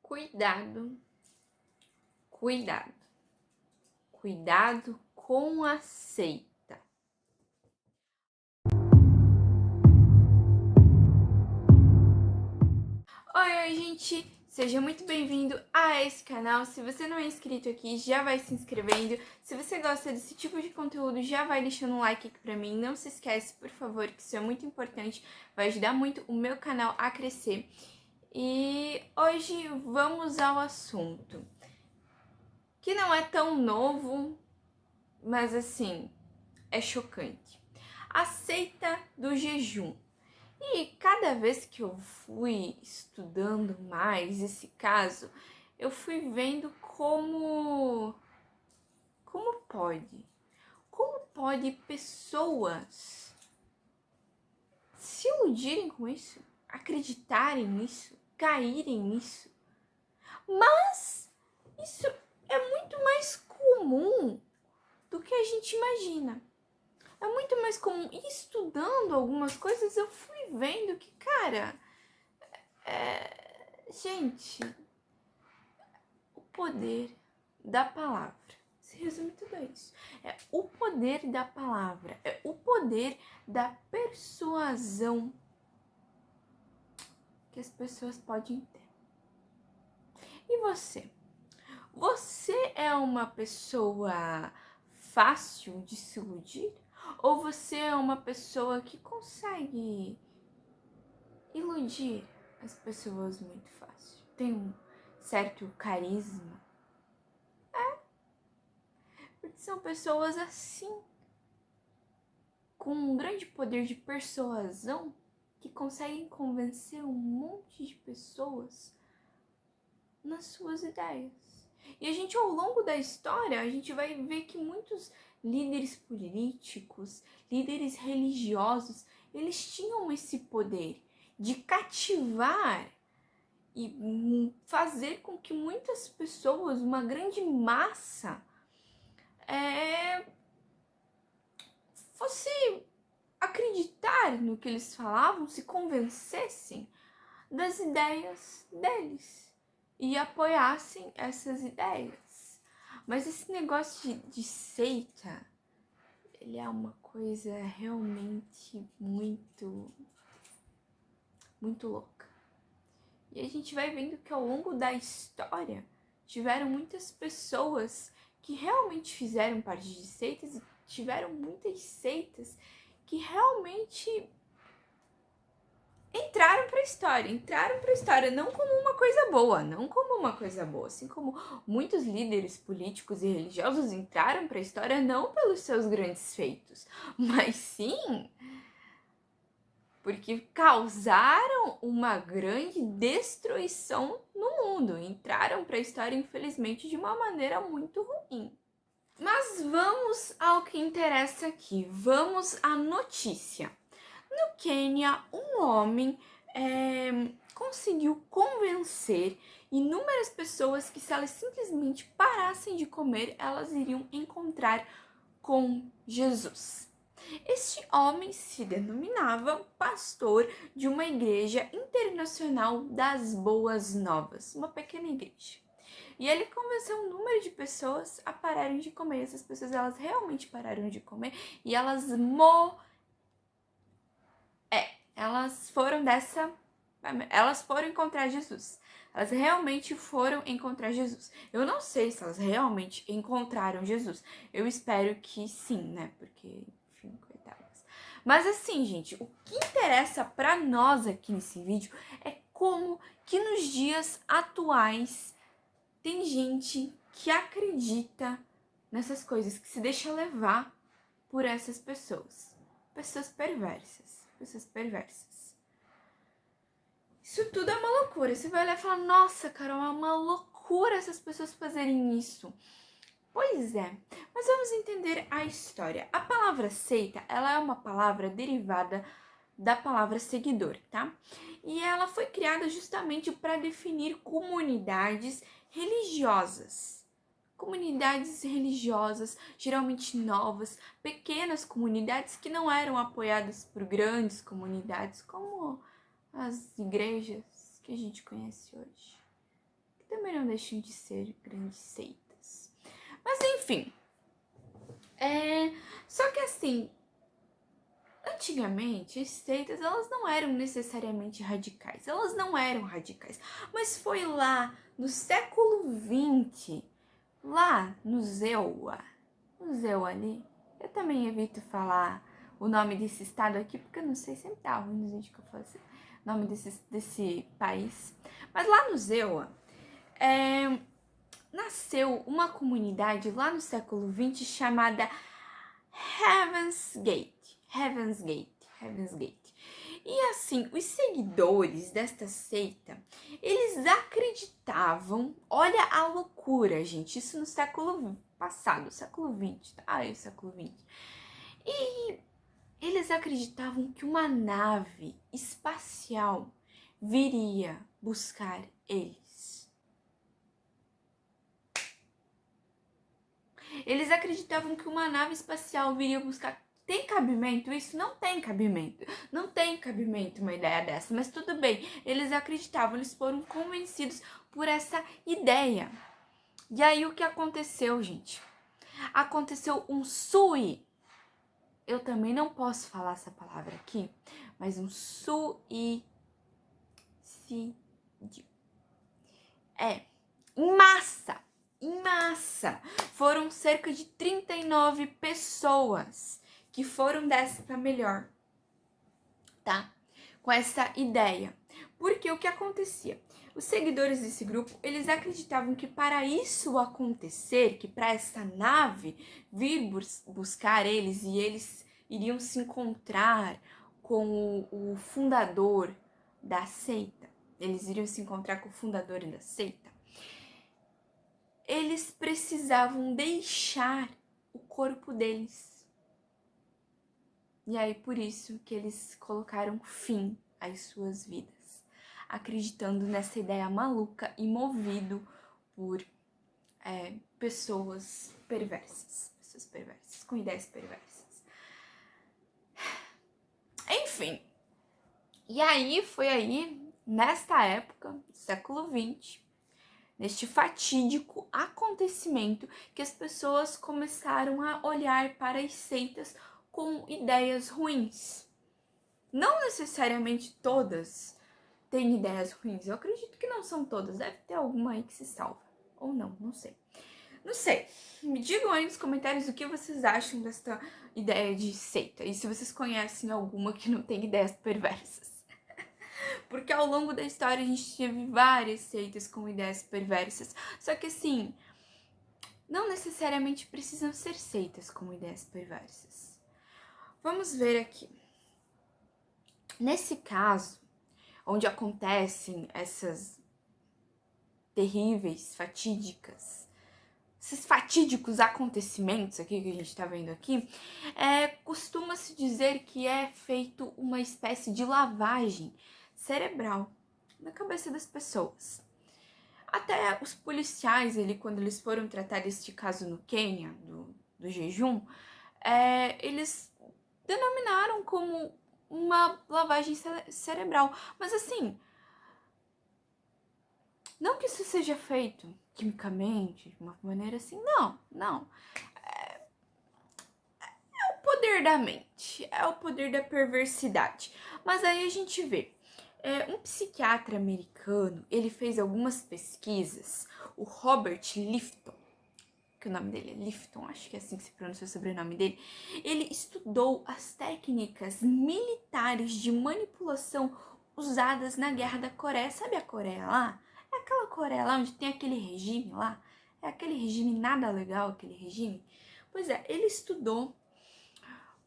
Cuidado, cuidado, cuidado com a seita. Oi, gente! Seja muito bem-vindo a esse canal. Se você não é inscrito aqui, já vai se inscrevendo. Se você gosta desse tipo de conteúdo, já vai deixando um like aqui pra mim. Não se esquece, por favor, que isso é muito importante. Vai ajudar muito o meu canal a crescer. E hoje vamos ao assunto, que não é tão novo, mas assim, é chocante. A seita do jejum. E cada vez que eu fui estudando mais esse caso, eu fui vendo como pode pessoas se iludirem com isso, acreditarem nisso, caírem nisso. Mas isso é muito mais comum do que a gente imagina. É muito mais comum. E estudando algumas coisas, eu fui vendo que, cara, gente, o poder da palavra. Se resume tudo isso. É o poder da palavra, é o poder da persuasão que as pessoas podem ter. E você? Você é uma pessoa fácil de se iludir? Ou você é uma pessoa que consegue iludir as pessoas muito fácil? Tem um certo carisma? Porque são pessoas assim, com um grande poder de persuasão, que conseguem convencer um monte de pessoas nas suas ideias. E a gente, ao longo da história, a gente vai ver que muitos líderes políticos, líderes religiosos, eles tinham esse poder de cativar e fazer com que muitas pessoas, uma grande massa, fosse acreditar no que eles falavam, se convencessem das ideias deles e apoiassem essas ideias. Mas esse negócio de seita, ele é uma coisa realmente muito louca. E a gente vai vendo que ao longo da história tiveram muitas pessoas que realmente fizeram parte de seitas e tiveram muitas seitas que realmente entraram para a história não como uma coisa boa, assim como muitos líderes políticos e religiosos entraram para a história não pelos seus grandes feitos, mas sim porque causaram uma grande destruição no mundo, entraram para a história, infelizmente, de uma maneira muito ruim. Mas vamos ao que interessa aqui, vamos à notícia. No Quênia, um homem conseguiu convencer inúmeras pessoas que se elas simplesmente parassem de comer, elas iriam encontrar com Jesus. Este homem se denominava pastor de uma igreja internacional das Boas Novas, uma pequena igreja. E ele convenceu um número de pessoas a pararem de comer. Essas pessoas, elas realmente pararam de comer e elas elas foram encontrar Jesus. Elas realmente foram encontrar Jesus. Eu não sei se elas realmente encontraram Jesus. Eu espero que sim, né? Porque, enfim, coitadas. Mas assim, gente, o que interessa pra nós aqui nesse vídeo é como que nos dias atuais tem gente que acredita nessas coisas, que se deixa levar por essas pessoas. Pessoas perversas. Pessoas perversas. Isso tudo é uma loucura. Você vai olhar e falar, nossa, Carol, é uma loucura essas pessoas fazerem isso. Pois é, mas vamos entender a história. A palavra seita, ela é uma palavra derivada da palavra seguidor, tá? E ela foi criada justamente para definir comunidades religiosas. Comunidades religiosas, geralmente novas, pequenas comunidades que não eram apoiadas por grandes comunidades, como as igrejas que a gente conhece hoje. também não deixam de ser grandes seitas. Mas enfim, só que assim, antigamente as seitas elas não eram necessariamente radicais, mas foi lá no século XX, lá no Zewa ali, eu também evito falar o nome desse estado aqui, porque eu não sei, sempre tá ruim nos vídeos que eu faço o nome desse país. Mas lá no Zewa, nasceu uma comunidade lá no século XX chamada Heaven's Gate. E assim, os seguidores desta seita, eles acreditavam, olha a loucura, gente, isso no século passado, século XX, tá? O século XX. E eles acreditavam que uma nave espacial viria buscar eles. Eles acreditavam que uma nave espacial viria buscar. Tem cabimento isso? Não tem cabimento. Não tem cabimento uma ideia dessa, mas tudo bem. Eles acreditavam, eles foram convencidos por essa ideia. E aí o que aconteceu, gente? Aconteceu um suicídio. Eu também não posso falar essa palavra aqui, mas um suicídio. Em massa. Foram cerca de 39 pessoas que foram dessa pra melhor, tá? Com essa ideia. Porque o que acontecia? Os seguidores desse grupo, eles acreditavam que para isso acontecer, que para essa nave vir buscar eles e eles iriam se encontrar com o fundador da seita, eles iriam se encontrar com o fundador da seita, eles precisavam deixar o corpo deles. E aí por isso que eles colocaram fim às suas vidas, acreditando nessa ideia maluca e movido por pessoas perversas, com ideias perversas. Enfim, e aí foi aí, nesta época, século XX, neste fatídico acontecimento, que as pessoas começaram a olhar para as seitas com ideias ruins. Não necessariamente todas têm ideias ruins. Eu acredito que não são todas. Deve ter alguma aí que se salva. Ou não, não sei. Não sei. Me digam aí nos comentários o que vocês acham desta ideia de seita. E se vocês conhecem alguma que não tem ideias perversas. Porque ao longo da história a gente teve várias seitas com ideias perversas. Só que assim, não necessariamente precisam ser seitas com ideias perversas. Vamos ver aqui. Nesse caso, onde acontecem essas terríveis, esses fatídicos acontecimentos aqui que a gente tá vendo aqui, costuma-se dizer que é feito uma espécie de lavagem cerebral na cabeça das pessoas. Até os policiais, quando eles foram tratar este caso no Quênia, do jejum, eles denominaram como uma lavagem cerebral. Mas assim, não que isso seja feito quimicamente, de uma maneira assim, não. É o poder da mente, é o poder da perversidade. Mas aí a gente vê, um psiquiatra americano, ele fez algumas pesquisas, o Robert Lifton, que o nome dele é Lifton, acho que é assim que se pronuncia o sobrenome dele, ele estudou as técnicas militares de manipulação usadas na Guerra da Coreia. Sabe a Coreia lá? É aquela Coreia lá onde tem aquele regime lá? É aquele regime nada legal, aquele regime? Pois é, ele estudou,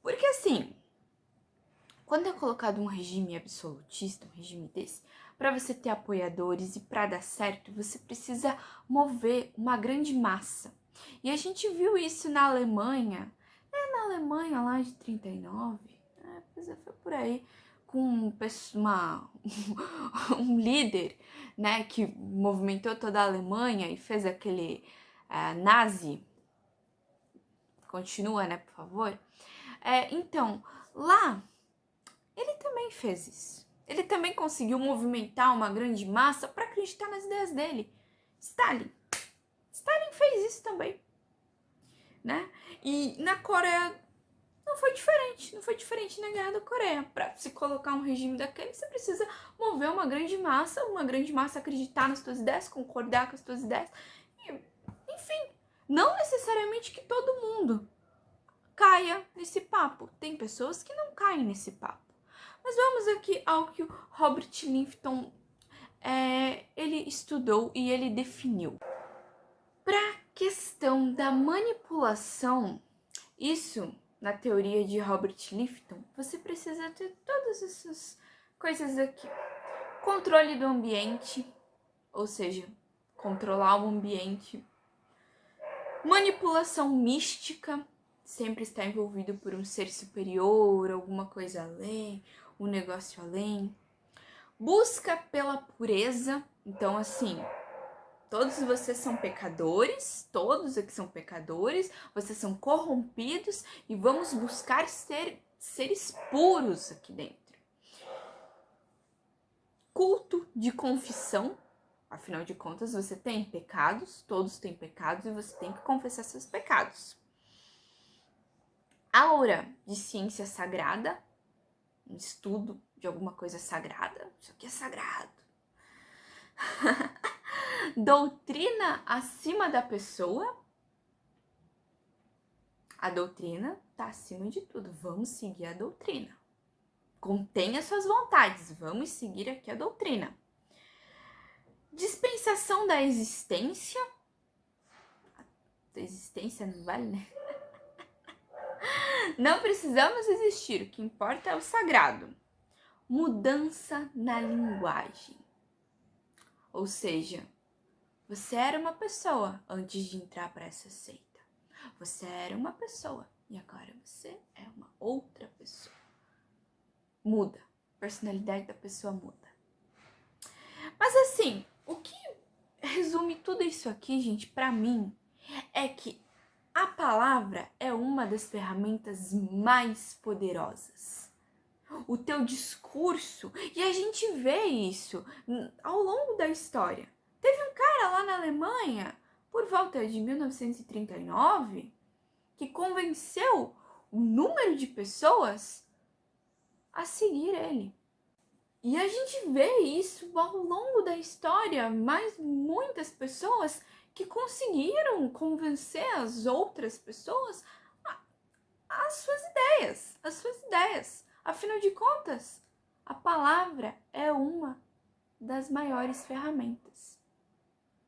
porque assim, quando é colocado um regime absolutista, um regime desse, para você ter apoiadores e para dar certo, você precisa mover uma grande massa. E a gente viu isso na Alemanha, na Alemanha lá de 39, pois foi por aí, com um líder, né, que movimentou toda a Alemanha e fez aquele nazi. Continua, né, por favor? Então, lá, ele também fez isso. Ele também conseguiu movimentar uma grande massa para acreditar nas ideias dele. Stalin. Stalin fez isso também, né? E na Coreia não foi diferente na Guerra da Coreia. Para se colocar um regime daquele, você precisa mover uma grande massa acreditar nas suas ideias, concordar com as suas ideias. E, enfim, não necessariamente que todo mundo caia nesse papo. Tem pessoas que não caem nesse papo. Mas vamos aqui ao que o Robert Lincoln ele estudou e ele definiu. Para a questão da manipulação, isso, na teoria de Robert Lincoln, você precisa ter todas essas coisas aqui. Controle do ambiente, ou seja, controlar o ambiente. Manipulação mística, sempre está envolvido por um ser superior, alguma coisa além, um negócio além. Busca pela pureza, então assim, todos vocês são pecadores, todos aqui são pecadores, vocês são corrompidos e vamos buscar seres puros aqui dentro. Culto de confissão, afinal de contas você tem pecados, todos têm pecados e você tem que confessar seus pecados. Aura de ciência sagrada, um estudo de alguma coisa sagrada, isso aqui é sagrado. Doutrina acima da pessoa. A doutrina está acima de tudo. Vamos seguir a doutrina. Contenha suas vontades. Vamos seguir aqui a doutrina. Dispensação da existência. A existência não vale, né? Não precisamos existir. O que importa é o sagrado. Mudança na linguagem. Ou seja, você era uma pessoa antes de entrar para essa seita. Você era uma pessoa e agora você é uma outra pessoa. Muda. A personalidade da pessoa muda. Mas assim, o que resume tudo isso aqui, gente, para mim, é que a palavra é uma das ferramentas mais poderosas. O teu discurso, e a gente vê isso ao longo da história. Teve um cara lá na Alemanha, por volta de 1939, que convenceu o número de pessoas a seguir ele. E a gente vê isso ao longo da história, mas muitas pessoas que conseguiram convencer as outras pessoas as suas ideias. Afinal de contas, a palavra é uma das maiores ferramentas.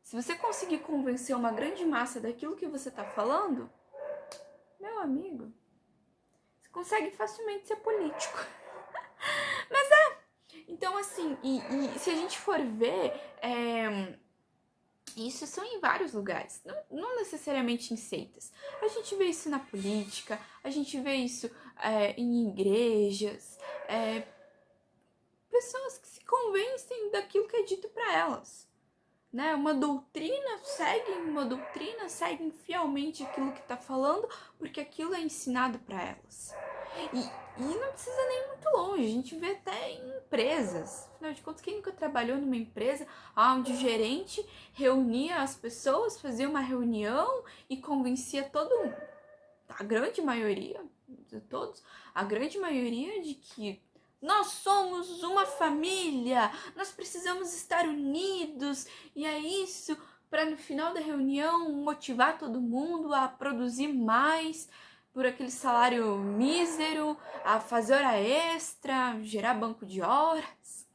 Se você conseguir convencer uma grande massa daquilo que você está falando, meu amigo, você consegue facilmente ser político. Mas então assim, e se a gente for ver, isso são em vários lugares, não necessariamente em seitas. A gente vê isso na política, a gente vê isso em igrejas, pessoas que se convencem daquilo que é dito para elas. Né? Uma doutrina seguem fielmente aquilo que está falando, porque aquilo é ensinado para elas. E não precisa nem muito longe, a gente vê até em empresas. Afinal de contas, quem nunca trabalhou numa empresa onde o gerente reunia as pessoas, fazia uma reunião e convencia a grande maioria de que nós somos uma família, nós precisamos estar unidos, e é isso para no final da reunião motivar todo mundo a produzir mais por aquele salário mísero, a fazer hora extra, gerar banco de horas,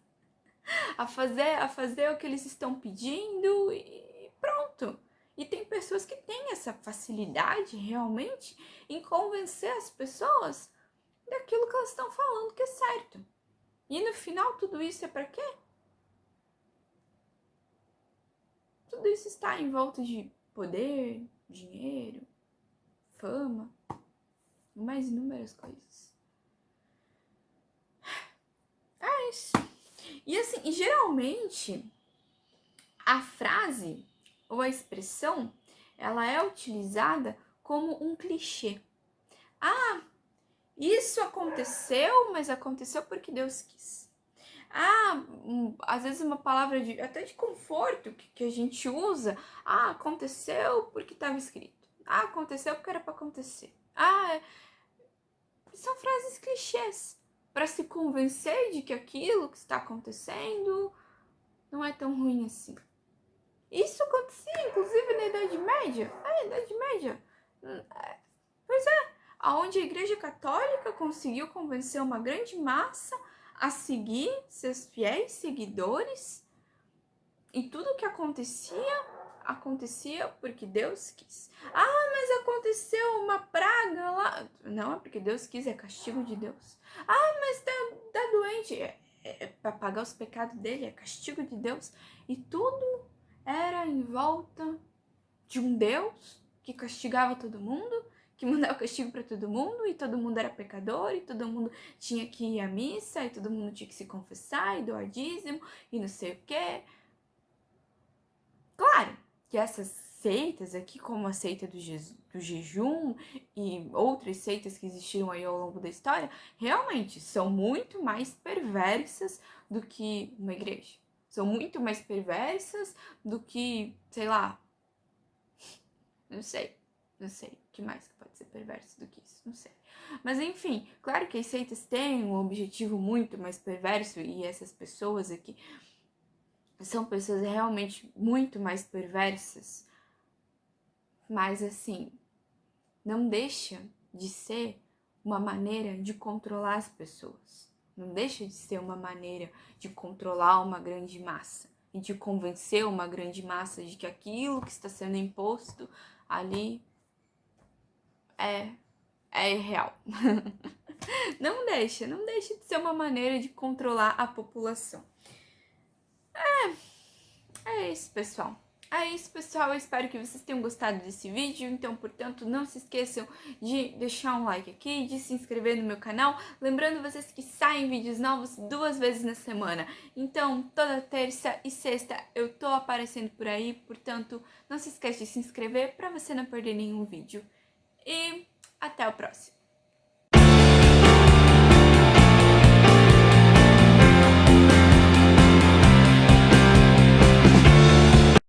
a fazer o que eles estão pedindo e pronto. E tem pessoas que têm essa facilidade realmente em convencer as pessoas daquilo que elas estão falando que é certo. E no final tudo isso é para quê? Tudo isso está em volta de poder, dinheiro, fama, e mais inúmeras coisas. É isso. E assim, geralmente a frase ou a expressão, ela é utilizada como um clichê. Isso aconteceu, mas aconteceu porque Deus quis. Às vezes uma palavra até de conforto que a gente usa. Aconteceu porque estava escrito. Aconteceu porque era para acontecer. São frases clichês para se convencer de que aquilo que está acontecendo não é tão ruim assim. Isso acontecia, inclusive, na Idade Média. Idade Média. Pois é, aonde a Igreja Católica conseguiu convencer uma grande massa a seguir seus fiéis seguidores. E tudo que acontecia porque Deus quis. Mas aconteceu uma praga lá. Não, é porque Deus quis, é castigo de Deus. Mas tá doente. É para pagar os pecados dele, é castigo de Deus. E tudo era em volta de um Deus que castigava todo mundo, que mandava castigo para todo mundo, e todo mundo era pecador, e todo mundo tinha que ir à missa, e todo mundo tinha que se confessar, e doar dízimo, e não sei o quê. Claro que essas seitas aqui, como a seita do jejum e outras seitas que existiram aí ao longo da história, realmente são muito mais perversas do que uma igreja. São muito mais perversas do que, sei lá, não sei o que mais que pode ser perverso do que isso, não sei. Mas enfim, claro que as seitas têm um objetivo muito mais perverso e essas pessoas aqui são pessoas realmente muito mais perversas, mas assim, não deixa de ser uma maneira de controlar as pessoas. Não deixa de ser uma maneira de controlar uma grande massa e de convencer uma grande massa de que aquilo que está sendo imposto ali é real. Não deixa de ser uma maneira de controlar a população. É isso, pessoal. Eu espero que vocês tenham gostado desse vídeo. Então, portanto, não se esqueçam de deixar um like aqui, de se inscrever no meu canal. Lembrando vocês que saem vídeos novos 2 vezes na semana. Então, toda terça e sexta eu tô aparecendo por aí. Portanto, não se esqueça de se inscrever para você não perder nenhum vídeo. E até o próximo.